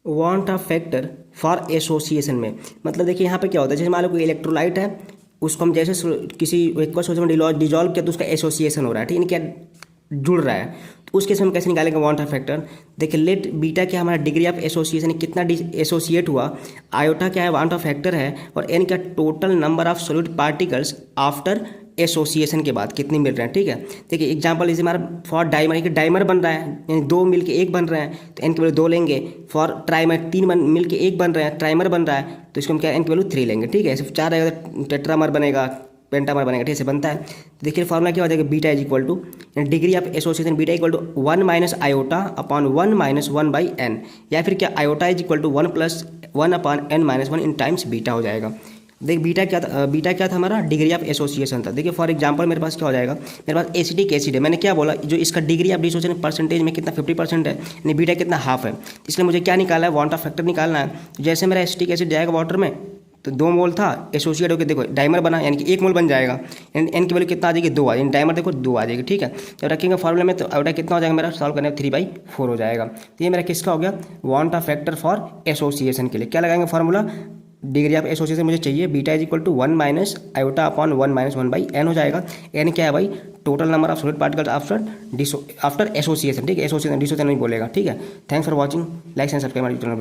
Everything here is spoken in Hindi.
Want of factor for association में, मतलब देखिए यहाँ पे क्या होता है, जैसे मान लो कोई इलेक्ट्रोलाइट है, उसको हम जैसे किसी एक्वस सोल्यूशन में डिजॉल्व किया तो उसका एसोसिएशन हो रहा है, ठीक है, क्या जुड़ रहा है, तो उस केस में हम कैसे निकालेंगे वांट ऑफ फैक्टर। देखिए लेट बीटा क्या हमारा डिग्री ऑफ एसोसिएशन, कितना एसोसिएट हुआ, आयोटा क्या है वांट ऑफ फैक्टर है, और एन क्या total number of solid particles after association के बाद कितने मिल रहे हैं, ठीक है। देखिए एग्जांपल जैसे हमारा फॉर डाइमर, एक डाइमर बन रहा है यानी दो मिल के एक बन रहे हैं तो एन की वैल्यू 2 लेंगे। फॉर ट्राइमर तीन मिल के एक बन रहे हैं, ट्राइमर बन रहा है तो इसको हम क्या एन की वैल्यू 3 लेंगे, ठीक है। सिर्फ 4 रहेगा तो टेट्रामर बनेगा, पेंटामर बनेगा, ठीक है, बनता है। तो देखिए फॉर्मूला क्या हो जाएगा, beta is equal to degree of association beta equal to 1 minus iota upon 1 minus 1 by N, या फिर क्या iota is equal to 1 plus 1 upon N minus 1 in times beta हो जाएगा। देख बीटा क्या था, बीटा क्या था हमारा, डिग्री ऑफ एसोसिएशन था। देखिए फॉर एग्जांपल मेरे पास क्या हो जाएगा, मेरे पास एसिडिक एसिड है, मैंने क्या बोला जो इसका डिग्री ऑफ डिसोसिएशन परसेंटेज में कितना 50% है, यानी बीटा कितना हाफ है, इसलिए मुझे क्या निकालना है, वांट ऑफ फैक्टर निकालना है। जैसे मेरा एसिडिक एसिड जाएगा वाटर में तो 2 मोल था, एसोसिएट होकर देखो डाइमर बना यानी कि 1 मोल बन जाएगा, एन की वैल्यू कितना आ जाएगी 2 आ जाएगी, डाइमर देखो 2 आ जाएगी, ठीक है। जब रखेंगे फॉर्मूला में तो आयोटा कितना हो जाएगा मेरा, सॉल्व करने में 3/4 हो जाएगा। तो ये मेरा किसका हो गया, want of factor for association के लिए क्या लगाएंगे फॉर्मूला, डिग्री ऑफ एसोसिएशन मुझे चाहिए, beta is equal to 1 minus iota upon 1 minus 1 by N हो जाएगा। एन क्या है भाई, total number of solid particles after association, ठीक है, एसोसिएशन डिसोसिएशन नहीं बोलेगा, ठीक है। Thanks for watching, like and subscribe my YouTube channel.